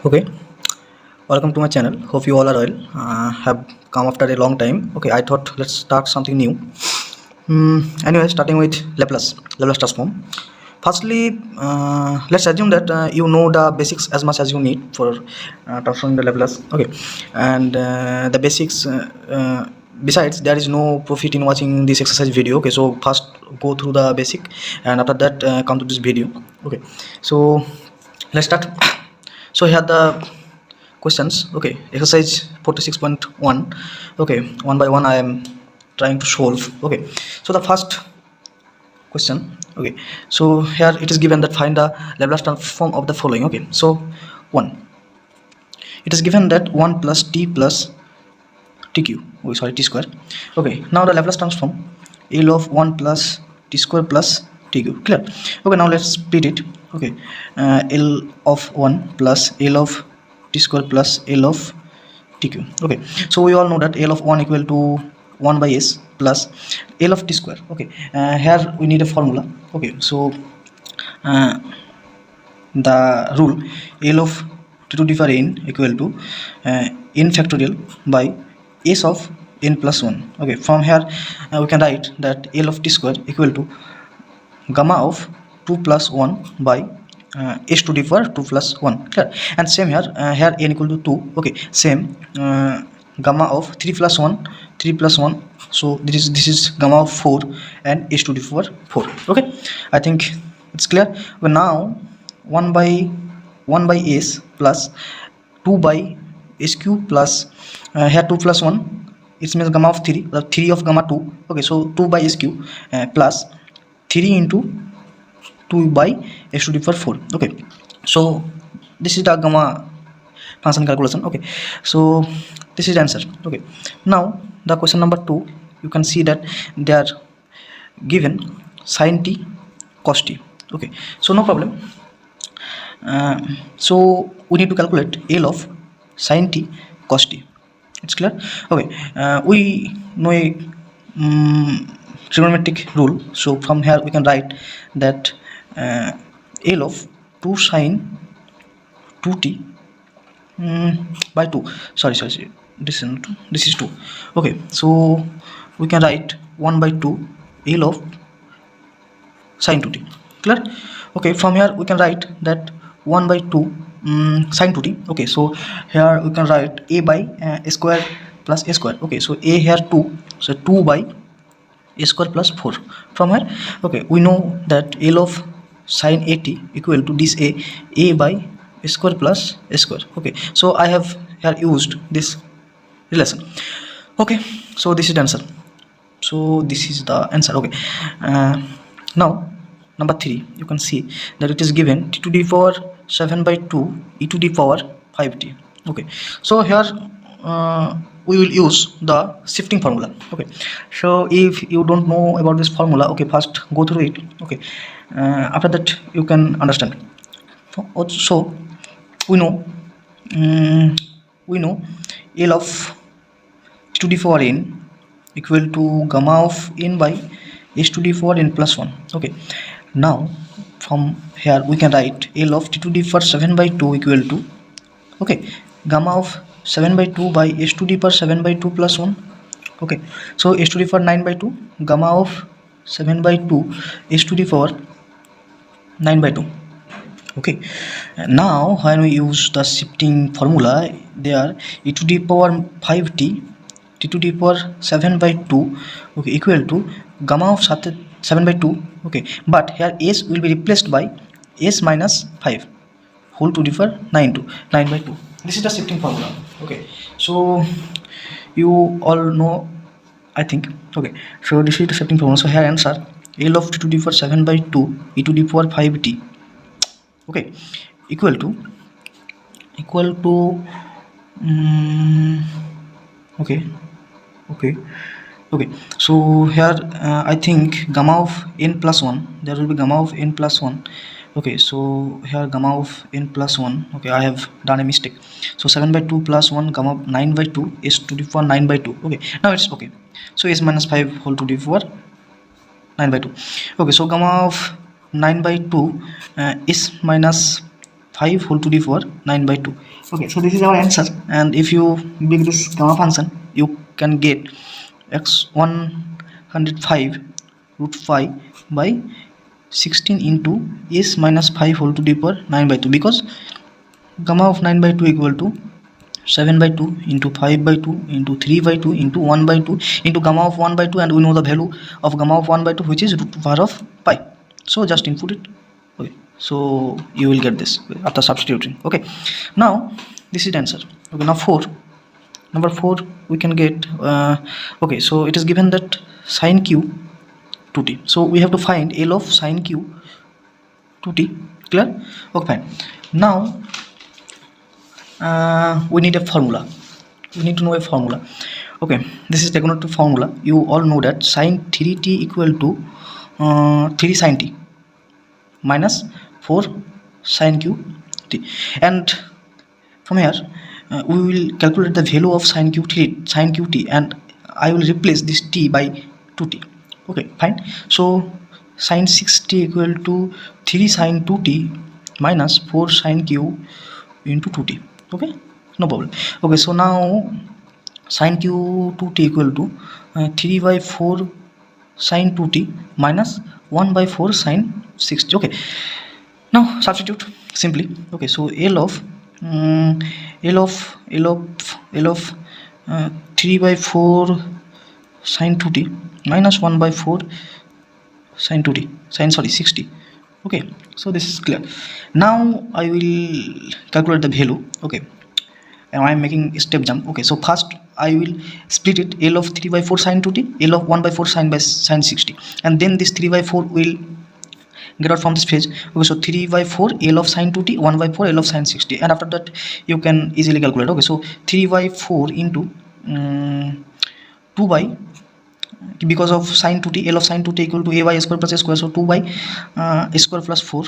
Okay, welcome to my channel. Hope you all are well. Have come after a long time. Okay, I thought let's start something new. Anyway, starting with Laplace transform. Firstly, let's assume that you know the basics as much as you need for transforming the Laplace. Okay, and the basics. Besides, there is no profit in watching this exercise video. Okay, so first go through the basic, and after that come to this video. Okay, so let's start. So here the questions. Okay, exercise 46.1. okay, one by one I am trying to solve. Okay, so the first question. Okay, so here it is given that find the Laplace transform of the following. Okay, so 1, it is given that 1 plus tq, oh sorry, t square. Okay, now the Laplace transform L of 1 plus t square plus tq. Clear? Okay, now let's split it. Okay, L of 1 plus L of t square plus L of tq. Okay, so we all know that L of 1 equal to 1 by s plus L of t square. Okay, here we need a formula. Okay, so the rule L of t to the power n equal to n factorial by s of n plus 1. Okay, from here we can write that L of t square equal to gamma of 2 plus 1 by s to the power 2 plus 1. Clear? And same here, here n equal to 2. Okay, same gamma of 3 plus 1, so this is gamma of 4 and s to the power 4. Okay, I think it's clear. But now 1 by s plus 2 by s cube plus here 2 plus 1, it means gamma of 3, the 3 of gamma 2. Okay, so 2 by s cube plus 3 into 2 by s to the power 4. Okay, so this is the gamma function calculation. Okay, so this is the answer. Okay, now the question number 2, you can see that they are given sin t cos t. Okay, so no problem. So we need to calculate L of sin t cos t. It's clear? Okay, we know a trigonometric rule, so from here we can write that L of 2 sin 2t by 2, sorry, this is 2. Okay, so we can write 1 by 2 L of sin 2t. Clear? Okay, from here we can write that 1 by 2 sin 2t. Okay, so here we can write a by a square plus a square. Okay, so a here 2, so 2 by a square plus 4. From here, okay, we know that L of sin 80 equal to this a by a square plus a square. Okay, so I have here used this relation. Okay, so this is the answer. So this is the answer. Okay, now number 3, you can see that it is given t to the power 7 by 2 e to the power 5t. Okay, so here we will use the shifting formula. Okay, so if you don't know about this formula, okay, first go through it. Okay, after that you can understand. So we know L of t to the power n equal to gamma of n by s to the power n plus 1. Okay, now from here we can write L of t to the power 7 by 2 equal to, okay, gamma of 7 by 2 by s to the power 7 by 2 plus 1. Okay, so s to the power 9 by 2, gamma of 7 by 2 s to the power 9 by 2. Okay, now when we use the shifting formula, there e to the power 5t t to the power 7 by 2, okay, equal to gamma of 7 by 2. Okay, but here s will be replaced by s minus 5 whole to the power 9 by 2. This is the shifting formula. Okay, so you all know, I think. Okay, so this is the shifting formula. So here answer L of t to the power 7 by 2 e to the power 5t, okay, equal to okay, so here I think gamma of n plus 1, there will be gamma of n plus 1. Okay, so here gamma of n plus 1. Okay, I have done a mistake. So 7 by 2 plus 1, gamma of 9 by 2 is to the power 9 by 2. Okay, now it's okay. So s minus 5 whole to the power 9 by 2. Okay, so gamma of 9 by 2 is minus 5 whole to the power 9 by 2. Okay, so this is our answer, and if you make this gamma function, you can get x 105 root 5 by 16 into s minus 5 whole to the power 9 by 2, because gamma of 9 by 2 equal to 7 by 2 into 5 by 2 into 3 by 2 into 1 by 2 into gamma of 1 by 2, and we know the value of gamma of 1 by 2, which is root power of pi. So just input it. Okay, so you will get this after substituting. Okay, now this is the answer. Okay, now number 4 we can get okay, so it is given that sine q 2t, so we have to find L of sine q 2t. Clear? Okay, fine. Now we need a formula. We need to know a formula. Okay, this is trigonometric formula. You all know that sine 3t equal to 3 sine t minus 4 sine q t, and from here we will calculate the value of sine qt, and I will replace this t by 2t. Okay, fine. So sine 6t equal to 3 sine 2t minus 4 sine q into 2t. Okay, no problem. Okay, so now sine q 2t equal to 3 by 4 sine 2t minus 1 by 4 sine 6t. Okay, now substitute simply. Okay, so L of 3 by 4 sine 2t minus 1 by 4 sine 2t, sine 60. Okay, so this is clear. Now I will calculate the value. Okay, and I am making a step jump. Okay, so first I will split it, L of 3 by 4 sine 2t, L of 1 by 4 sine by sine 60, and then this 3 by 4 will get out from this page. Okay, so 3 by 4 L of sine 2t, 1 by 4 L of sine 60, and after that you can easily calculate. Okay, so 3 by 4 into 2 by, because of sine 2t, L of sine 2t equal to a by square plus a square, so 2 by a square plus 4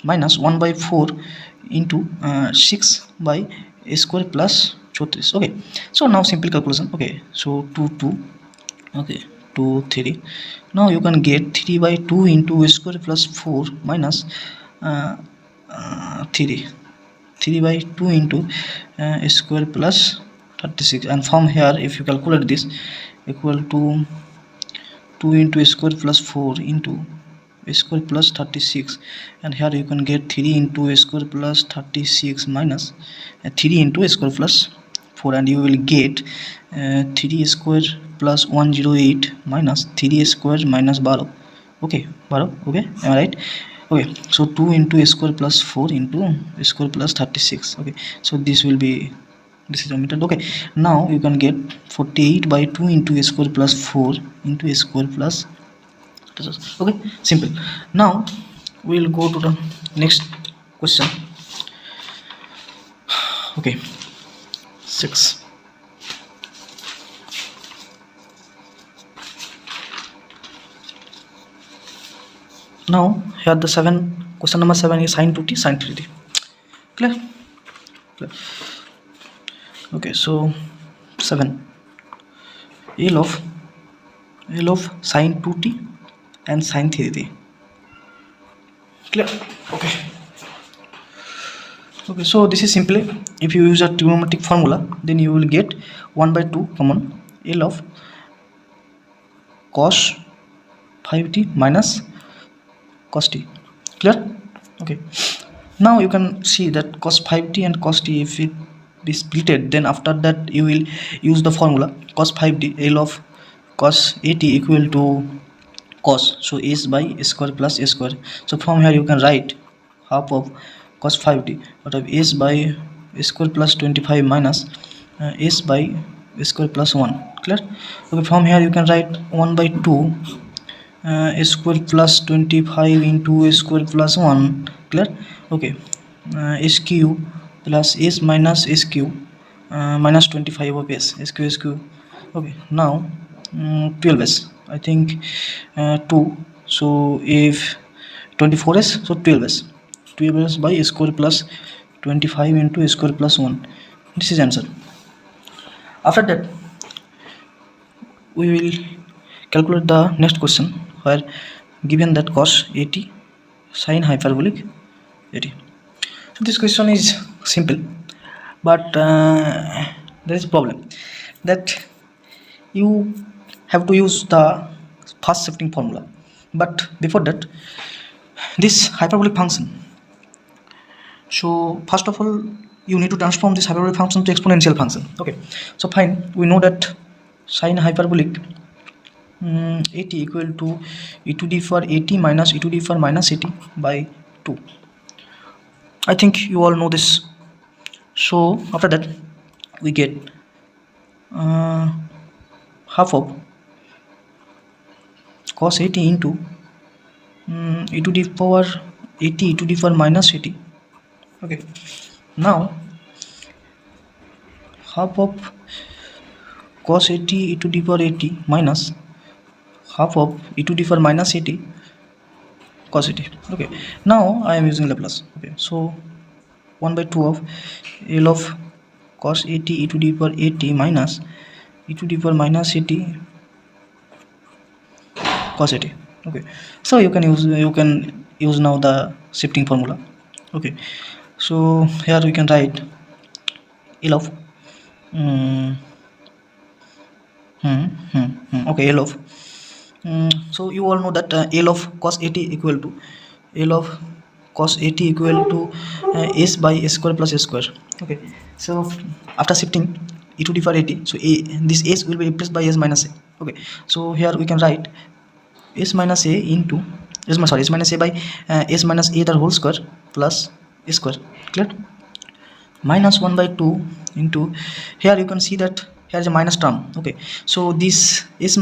minus 1 by 4 into 6 by a square plus 34. Okay, so now simple calculation. Okay, so 2 okay, 2 3. Now you can get 3 by 2 into a square plus 4 minus 3 by 2 into a square plus 36, and from here if you calculate this equal to 2 into a square plus 4 into a square plus 36, and here you can get 3 into a square plus 36 minus 3 into a square plus 4, and you will get 3 square plus 108 minus 3 square minus 12. Okay, 12. Okay, am I right? Okay, so 2 into a square plus 4 into a square plus 36. Okay, so this will be, this is omitted. Okay, now you can get 48 by 2 into a square plus 4 into a square plus. Okay, simple. Now we will go to the next question. Okay, 6. Now here the question number 7 is sine 2t sine 3t. Clear? Okay, so 7, L of sine 2t and sine 3t. Clear? Okay, so this is simply, if you use a trigonometric formula, then you will get 1 by 2 common, L of cos 5t minus cos t. Clear? Okay, now you can see that cos 5t and cos t, if it be splitted, then after that you will use the formula cos 5t, L of cos 80 equal to cos, so s by square plus a square. So from here you can write half of cos 5t out of s by square plus 25 minus s by square plus 1. Clear? Okay, from here you can write 1 by 2 a square plus 25 into a square plus 1. Clear? Okay, s cube plus s minus s cube minus 25 of s cube. Okay, now 12s, I think 2, so if 24s, so 12s by a square plus 25 into a square plus 1. This is answer. After that we will calculate the next question, where given that cos 80 sine hyperbolic 80. So This question is simple, but there is a problem that you have to use the fast shifting formula. But before that, this hyperbolic function. So first of all, you need to transform this hyperbolic function to exponential function. Okay, so fine, we know that sine hyperbolic 80 equal to e to the power 80 minus e to the power minus 80 by 2. I think you all know this. So after that, we get half of cos 80 into e to the power 80 e to the power minus 80. Okay, now half of cos 80 e to the power 80 minus half of e to the power minus 80 cos 80. Okay, now I am using Laplace. Okay, so 1 by 2 of L of cos 80 e to the power 80 minus e to the power minus 80 cos 80. Okay, so you can use now the shifting formula. Okay, so here we can write L of okay, L of so you all know that L of cos 80 equal to L of cos 80 equal to s by s square plus s square. Okay, so after shifting e to the power 80, so this s will be replaced by s minus a. Okay, so here we can write s minus a into s minus a by s minus a the whole square plus a square. Clear? Minus 1 by 2 into, here you can see that here is a minus term. Okay, so this s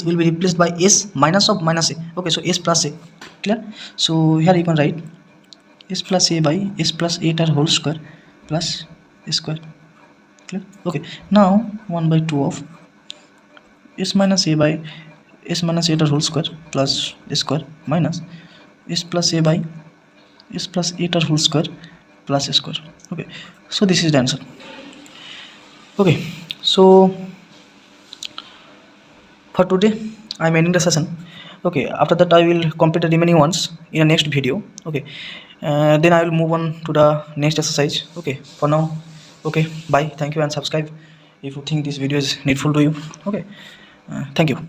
will be replaced by s minus of minus a. Okay, so s plus a. Clear? So here you can write s plus a by s plus a the whole square plus a square. Clear? Okay, now 1 by 2 of s minus a by s minus a the whole square plus a square minus s plus a by s plus a the whole square plus a square. Okay, so this is the answer. Okay, so for today I am ending the session. Okay, after that I will complete the remaining ones in a next video. Okay, then I will move on to the next exercise. Okay, for now, okay, bye, thank you, and subscribe if you think this video is needful to you. Okay, thank you.